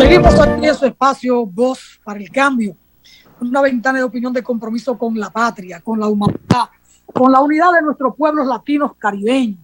Seguimos aquí en su espacio Voz para el Cambio, una ventana de opinión de compromiso con la patria, con la humanidad, con la unidad de nuestros pueblos latinos caribeños.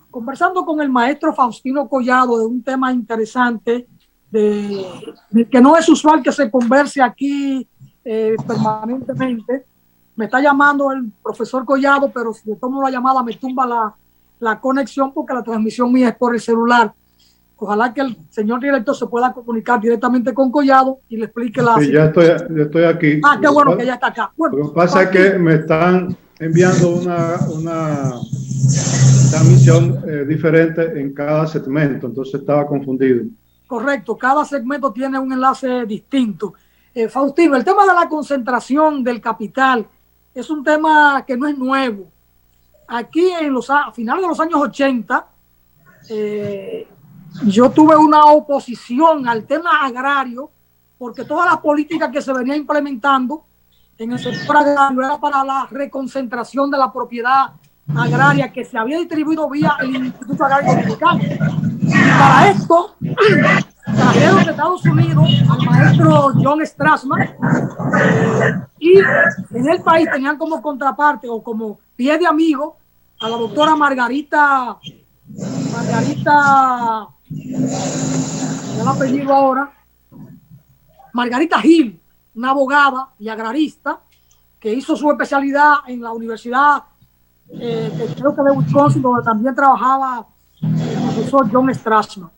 Conversando con el maestro Faustino Collado de un tema interesante, de que no es usual que se converse aquí permanentemente. Me está llamando el profesor Collado, pero si le tomo la llamada me tumba la conexión porque la transmisión mía es por el celular. Ojalá que el señor director se pueda comunicar directamente con Collado y le explique la situación. Sí, ya estoy aquí. Ah, qué bueno que ya está acá. Bueno, lo que pasa es que me están enviando una transmisión diferente en cada segmento, entonces estaba confundido. Correcto, cada segmento tiene un enlace distinto. Faustino, el tema de la concentración del capital es un tema que no es nuevo. Aquí a finales de los años 80, yo tuve una oposición al tema agrario porque todas las políticas que se venía implementando en el sector agrario era para la reconcentración de la propiedad agraria que se había distribuido vía el Instituto Agrario Dominicano. Y para esto trajeron de Estados Unidos al maestro John Strassman y en el país tenían como contraparte o como pie de amigo a la doctora Margarita, el apellido ahora, Margarita Gil, una abogada y agrarista que hizo su especialidad en la Universidad, creo que de Wisconsin, donde también trabajaba el profesor John Strassman.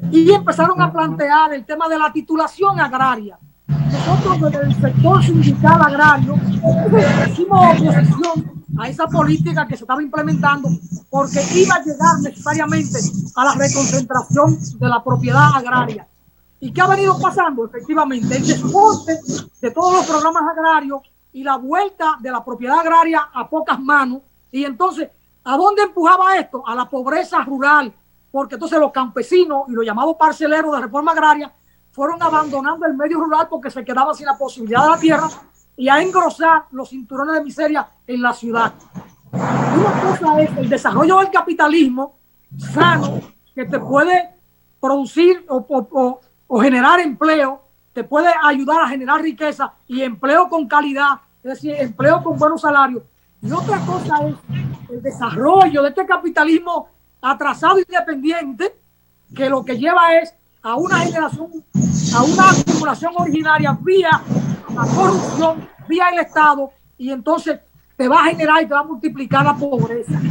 Y empezaron a plantear el tema de la titulación agraria. Nosotros desde el sector sindical agrario hicimos oposición a esa política que se estaba implementando porque iba a llegar necesariamente a la reconcentración de la propiedad agraria. ¿Y qué ha venido pasando? Efectivamente, el desmonte de todos los programas agrarios y la vuelta de la propiedad agraria a pocas manos. Y entonces, ¿a dónde empujaba esto? A la pobreza rural, porque entonces los campesinos y los llamados parceleros de reforma agraria fueron abandonando el medio rural porque se quedaban sin la posibilidad de la tierra y a engrosar los cinturones de miseria en la ciudad. Una cosa es el desarrollo del capitalismo sano que te puede producir o generar empleo, te puede ayudar a generar riqueza y empleo con calidad, es decir, empleo con buenos salarios. Y otra cosa es el desarrollo de este capitalismo atrasado y dependiente, que lo que lleva es a una generación, a una acumulación originaria vía la corrupción, vía el Estado, y entonces te va a generar y te va a multiplicar la pobreza.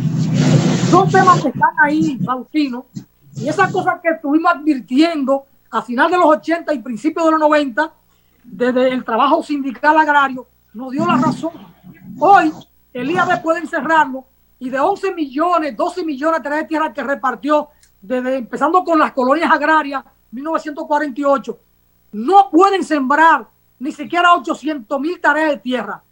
Son temas que están ahí, Faustino, y esas cosas que estuvimos advirtiendo a final de los 80 y principios de los 90, desde el trabajo sindical agrario, nos dio la razón. Hoy, el IAD puede encerrarlo y de 11 millones, 12 millones de tierras que repartió, empezando con las colonias agrarias, 1948, no pueden sembrar ni siquiera 800,000 tareas de tierra.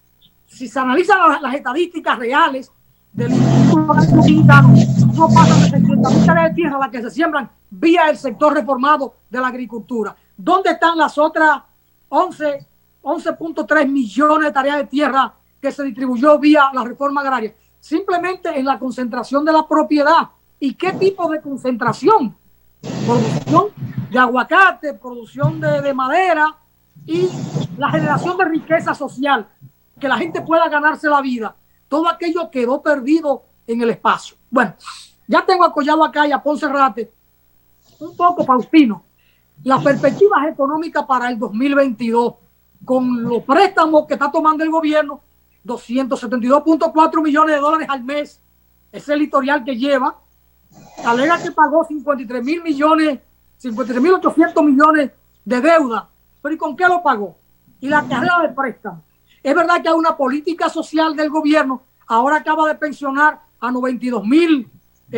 Si se analizan las estadísticas reales del Instituto Agrario Dominicano, no pasan de 600,000 tareas de tierra las que se siembran vía el sector reformado de la agricultura. ¿Dónde están las otras 11.3 millones de tareas de tierra que se distribuyó vía la reforma agraria? Simplemente en la concentración de la propiedad. ¿Y qué tipo de concentración? Producción de aguacate, producción de madera y la generación de riqueza social, que la gente pueda ganarse la vida. Todo aquello quedó perdido en el espacio. Bueno, ya tengo a Collado acá y a Ponce-Rate un poco, Faustino, las perspectivas económicas para el 2022 con los préstamos que está tomando el gobierno, 272.4 millones de dólares al mes, es el historial que lleva. Alega que pagó 53.800 millones de deuda, pero ¿y con qué lo pagó? Y la carrera de préstamo. Es verdad que hay una política social del gobierno, ahora acaba de pensionar a 92,000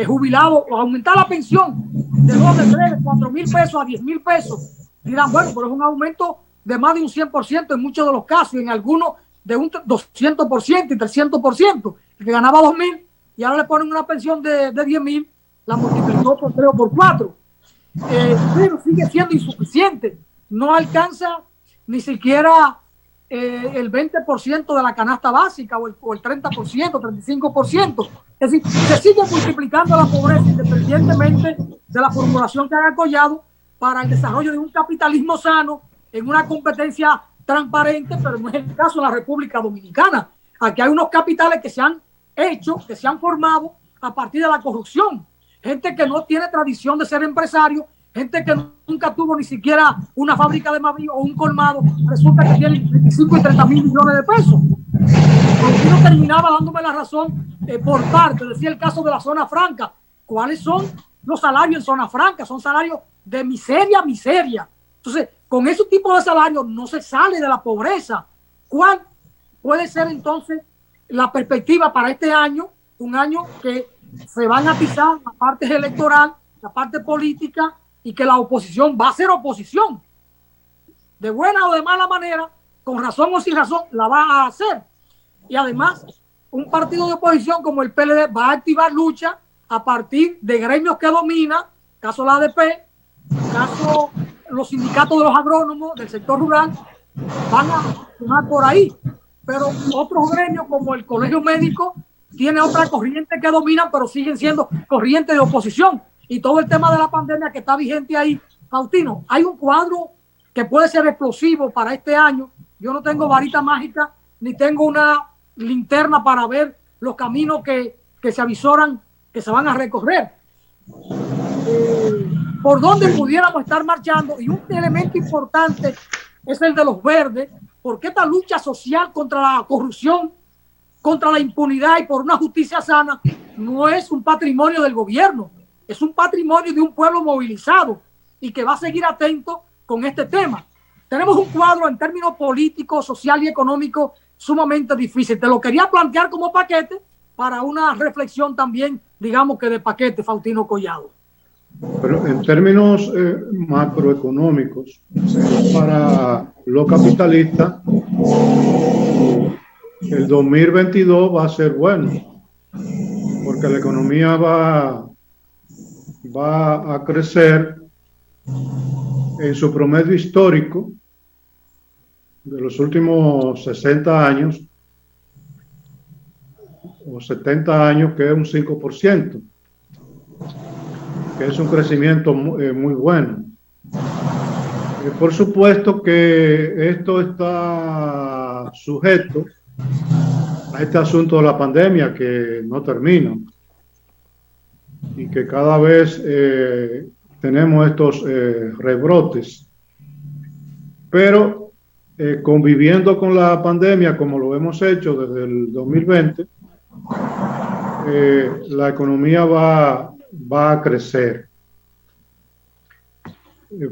jubilados, o aumentar la pensión de 2, de 3, de 4,000 pesos a 10,000 pesos. Dirán, bueno, pero es un aumento de más de un 100% en muchos de los casos, y en algunos de un 200% y 300%. El que ganaba 2,000 y ahora le ponen una pensión de 10,000, la multiplicó por 3 o por 4. Pero sigue siendo insuficiente. No alcanza ni siquiera el 20% de la canasta básica o el 30%, 35%. Es decir, se sigue multiplicando la pobreza independientemente de la formulación que haga Collado, para el desarrollo de un capitalismo sano en una competencia transparente, pero no es el caso en la República Dominicana. Aquí hay unos capitales que se han hecho, que se han formado a partir de la corrupción. Gente que no tiene tradición de ser empresario, gente que nunca tuvo ni siquiera una fábrica de Mavi o un colmado, resulta que tiene 25 y 30 mil millones de pesos. Uno terminaba dándome la razón por parte, decía el caso de la zona franca. ¿Cuáles son los salarios en zona franca? Son salarios de miseria a miseria. Entonces, con ese tipo de salarios no se sale de la pobreza. ¿Cuál puede ser entonces la perspectiva para este año? Un año que se van a pisar la parte electoral, la parte política, y que la oposición va a ser oposición. De buena o de mala manera, con razón o sin razón, la va a hacer. Y además, un partido de oposición como el PLD va a activar lucha a partir de gremios que domina, caso la ADP, caso los sindicatos de los agrónomos del sector rural, van a tomar por ahí. Pero otros gremios como el Colegio Médico tiene otra corriente que dominan, pero siguen siendo corrientes de oposición. Y todo el tema de la pandemia que está vigente ahí, Faustino, hay un cuadro que puede ser explosivo para este año. Yo no tengo varita mágica, ni tengo una linterna para ver los caminos que se avisoran que se van a recorrer. Por dónde pudiéramos estar marchando, y un elemento importante es el de los verdes, porque esta lucha social contra la corrupción, contra la impunidad y por una justicia sana no es un patrimonio del gobierno, es un patrimonio de un pueblo movilizado y que va a seguir atento con este tema. Tenemos un cuadro en términos políticos, social y económico sumamente difícil. Te lo quería plantear como paquete para una reflexión también, digamos que de paquete, Faustino Collado. Pero en términos macroeconómicos, para los capitalistas, el 2022 va a ser bueno, porque la economía va a crecer en su promedio histórico de los últimos 60 años o 70 años, que es un 5%, que es un crecimiento muy bueno. Por supuesto que esto está sujeto a este asunto de la pandemia que no termina y que cada vez tenemos estos rebrotes, pero conviviendo con la pandemia como lo hemos hecho desde el 2020, la economía va a crecer.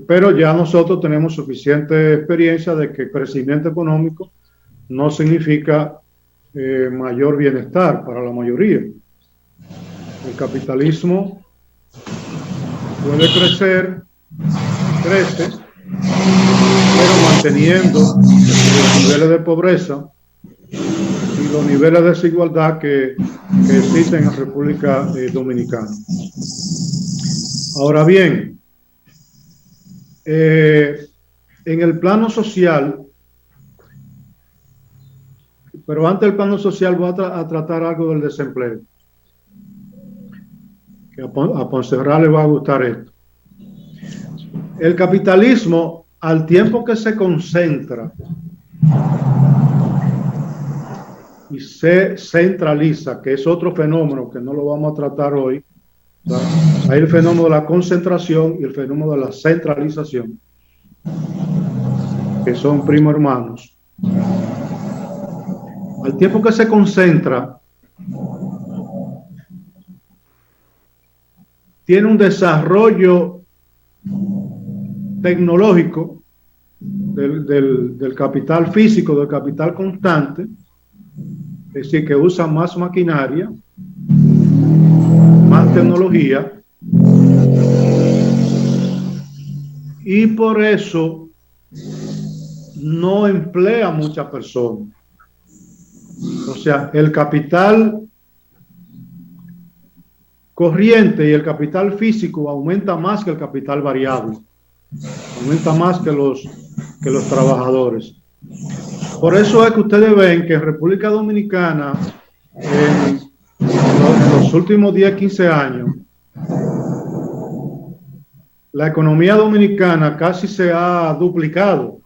Pero ya nosotros tenemos suficiente experiencia de que crecimiento económico no significa mayor bienestar para la mayoría. El capitalismo puede crecer, crece, pero manteniendo los niveles de pobreza y los niveles de desigualdad que existen en la República Dominicana. Ahora bien, en el plano social, pero antes del plano social voy a tratar algo del desempleo, que a Ponserrat le va a gustar esto. El capitalismo, al tiempo que se concentra y se centraliza, que es otro fenómeno que no lo vamos a tratar hoy, hay el fenómeno de la concentración y el fenómeno de la centralización, que son primos hermanos. Al tiempo que se concentra, tiene un desarrollo tecnológico del capital físico, del capital constante, es decir, que usa más maquinaria, más tecnología, y por eso no emplea muchas personas. O sea, el capital corriente y el capital físico aumenta más que el capital variable, aumenta más que los trabajadores. Por eso es que ustedes ven que en República Dominicana, en los últimos 10, 15 años, la economía dominicana casi se ha duplicado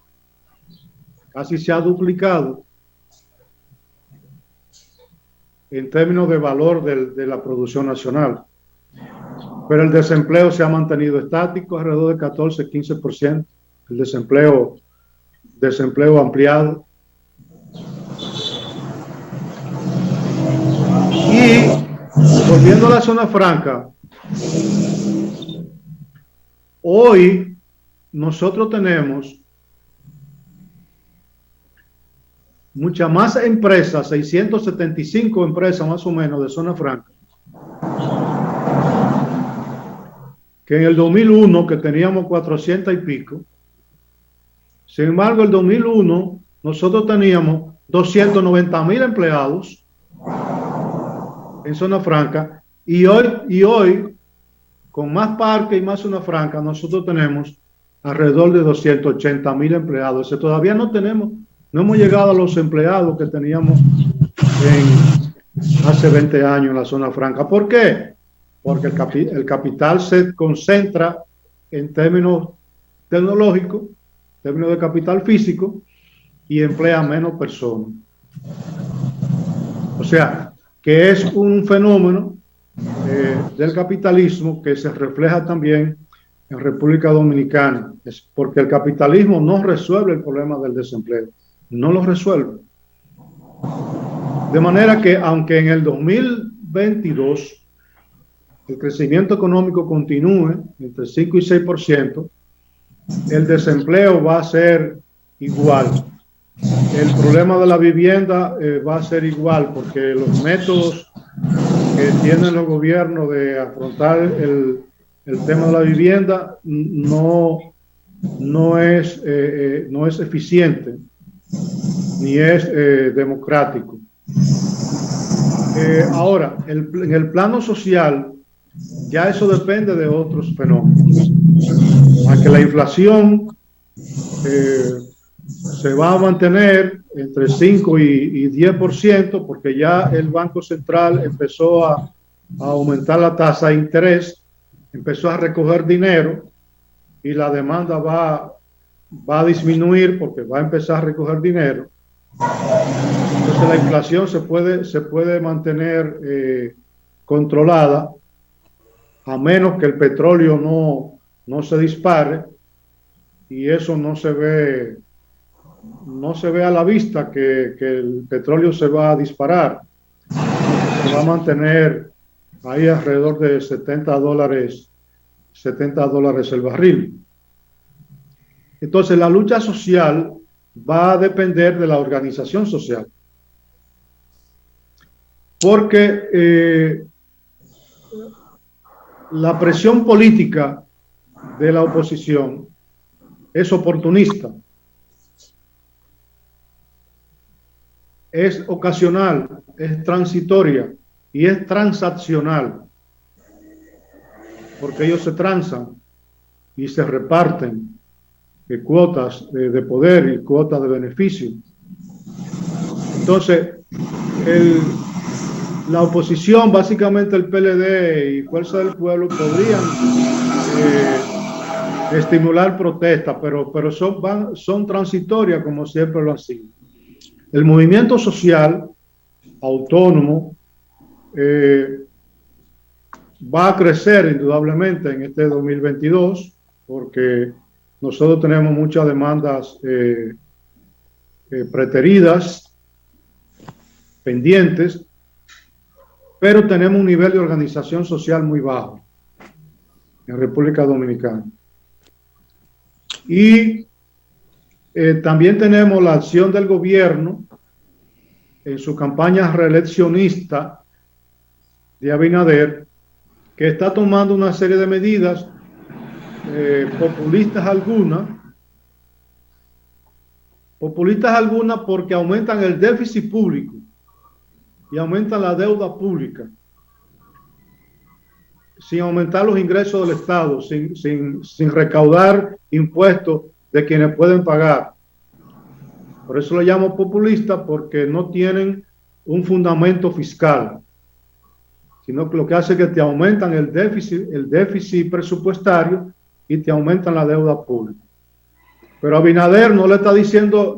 en términos de valor de la producción nacional. Pero el desempleo se ha mantenido estático, alrededor de 14-15%, el desempleo ampliado. Y volviendo a la zona franca, hoy nosotros tenemos muchas más empresas, 675 empresas más o menos de zona franca, que en el 2001, que teníamos 400 y pico. Sin embargo, el 2001 nosotros teníamos 290,000 empleados en zona franca, y hoy con más parque y más zona franca nosotros tenemos alrededor de 280,000 empleados. O sea, todavía no hemos llegado a los empleados que teníamos hace 20 años en la zona franca. ¿Por qué? Porque el capital se concentra en términos tecnológicos, en términos de capital físico, y emplea menos personas. O sea, que es un fenómeno del capitalismo que se refleja también en República Dominicana. Es porque el capitalismo no resuelve el problema del desempleo, no lo resuelve. De manera que, aunque en el 2022 el crecimiento económico continúe entre 5 y 6%, el desempleo va a ser igual. El problema de la vivienda va a ser igual, porque los métodos que tienen los gobiernos de afrontar el tema de la vivienda no es eficiente ni es democrático. Ahora, en el plano social, ya eso depende de otros fenómenos. Aunque la inflación se va a mantener entre 5 y 10%, porque ya el Banco Central empezó a aumentar la tasa de interés, empezó a recoger dinero, y la demanda va a disminuir porque va a empezar a recoger dinero. Entonces la inflación se puede mantener controlada, a menos que el petróleo no se dispare, y eso no se ve a la vista que el petróleo se va a disparar. Se va a mantener ahí alrededor de $70 el barril. Entonces la lucha social va a depender de la organización social, porque la presión política de la oposición es oportunista, es ocasional, es transitoria y es transaccional, porque ellos se transan y se reparten cuotas de poder y cuotas de beneficio. Entonces, la oposición, básicamente el PLD y Fuerza del Pueblo, podrían estimular protestas, pero son transitorias, como siempre lo han sido. El movimiento social autónomo va a crecer indudablemente en este 2022, porque nosotros tenemos muchas demandas preteridas, pendientes, pero tenemos un nivel de organización social muy bajo en República Dominicana. Y también tenemos la acción del gobierno en su campaña reeleccionista de Abinader, que está tomando una serie de medidas populistas algunas porque aumentan el déficit público y aumentan la deuda pública sin aumentar los ingresos del Estado, sin recaudar impuestos de quienes pueden pagar. Por eso lo llamo populista, porque no tienen un fundamento fiscal, sino que lo que hace es que te aumentan el déficit presupuestario y te aumentan la deuda pública. Pero Abinader no le está diciendo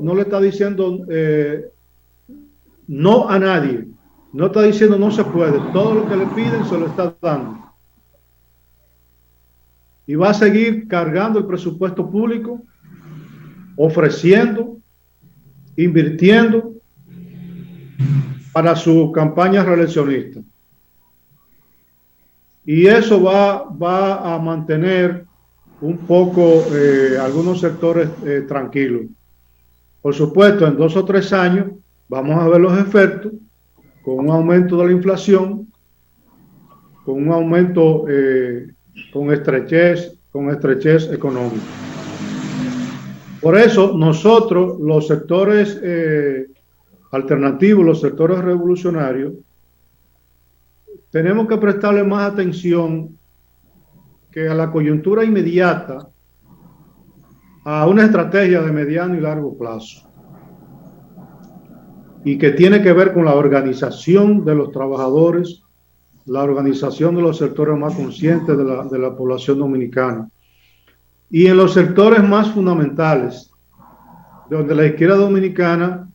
no a nadie, no está diciendo no se puede, todo lo que le piden se lo está dando. Y va a seguir cargando el presupuesto público, ofreciendo, invirtiendo para su campaña reeleccionista. Y eso va a mantener un poco algunos sectores tranquilos. Por supuesto, en 2 o 3 años vamos a ver los efectos con un aumento de la inflación, con un aumento con estrechez económica. Por eso nosotros, los sectores alternativos, los sectores revolucionarios, tenemos que prestarle más atención que a la coyuntura inmediata, a una estrategia de mediano y largo plazo, y que tiene que ver con la organización de los trabajadores, la organización de los sectores más conscientes de la población dominicana, y en los sectores más fundamentales, donde la izquierda dominicana,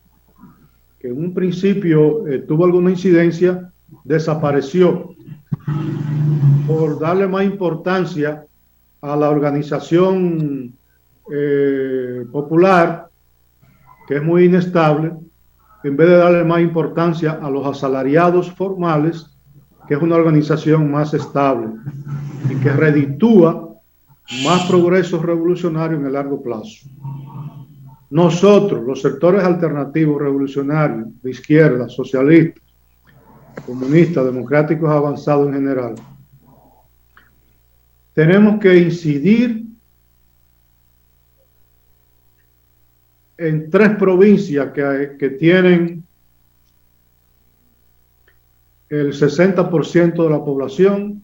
que en un principio tuvo alguna incidencia, desapareció por darle más importancia a la organización popular, que es muy inestable, en vez de darle más importancia a los asalariados formales, que es una organización más estable y que reditúa más progreso revolucionario en el largo plazo. Nosotros, los sectores alternativos revolucionarios, de izquierda, socialistas, comunistas, democráticos avanzados en general, tenemos que incidir en 3 provincias que tienen el 60% de la población,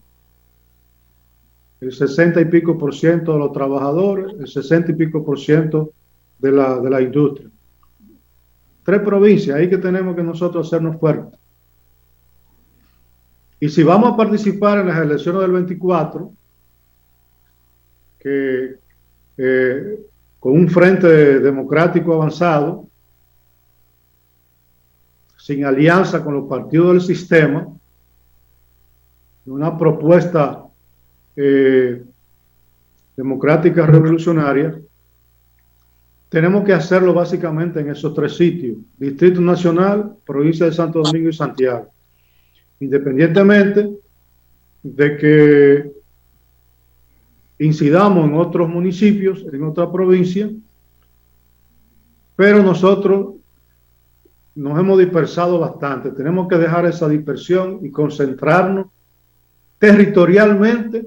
el 60 y pico por ciento de los trabajadores, el 60 y pico por ciento de la industria. 3 provincias, ahí que tenemos que nosotros hacernos fuertes. Y si vamos a participar en las elecciones del 24, con un frente democrático avanzado, sin alianza con los partidos del sistema, una propuesta democrática revolucionaria, tenemos que hacerlo básicamente en esos 3 sitios: Distrito Nacional, provincia de Santo Domingo y Santiago, independientemente de que incidamos en otros municipios, en otra provincia, pero nosotros nos hemos dispersado bastante. Tenemos que dejar esa dispersión y concentrarnos territorialmente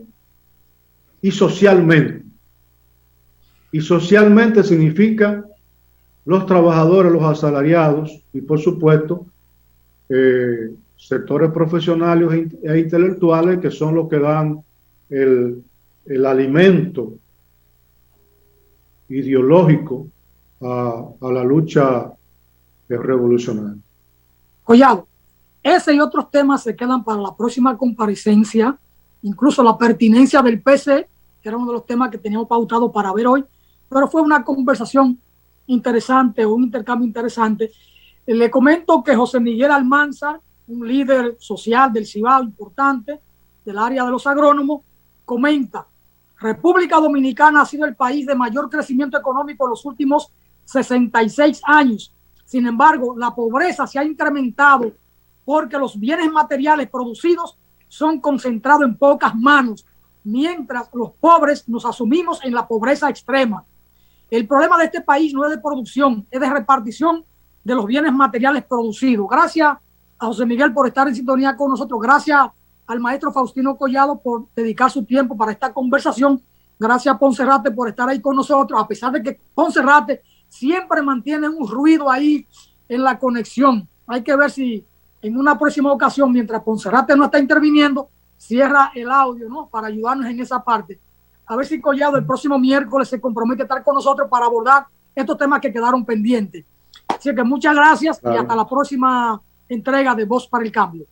y socialmente. Y socialmente significa los trabajadores, los asalariados y, por supuesto, sectores profesionales e intelectuales, que son los que dan el alimento ideológico a la lucha revolucionaria. Collado, ese y otros temas se quedan para la próxima comparecencia, incluso la pertinencia del PC, que era uno de los temas que teníamos pautado para ver hoy, pero fue una conversación interesante, un intercambio interesante. Le comento que José Miguel Almanzar, un líder social del Cibao importante, del área de los agrónomos, comenta: República Dominicana ha sido el país de mayor crecimiento económico en los últimos 66 años. Sin embargo, la pobreza se ha incrementado porque los bienes materiales producidos son concentrados en pocas manos, mientras los pobres nos asumimos en la pobreza extrema. El problema de este país no es de producción, es de repartición de los bienes materiales producidos. Gracias a José Miguel por estar en sintonía con nosotros. Gracias al maestro Faustino Collado por dedicar su tiempo para esta conversación. Gracias a Ponserrate por estar ahí con nosotros, a pesar de que Ponserrate siempre mantiene un ruido ahí en la conexión. Hay que ver si en una próxima ocasión, mientras Ponserrate no está interviniendo, cierra el audio, ¿no?, para ayudarnos en esa parte. A ver si Collado el próximo miércoles se compromete a estar con nosotros para abordar estos temas que quedaron pendientes. Así que muchas gracias, claro, y hasta la próxima entrega de Voz para el Cambio.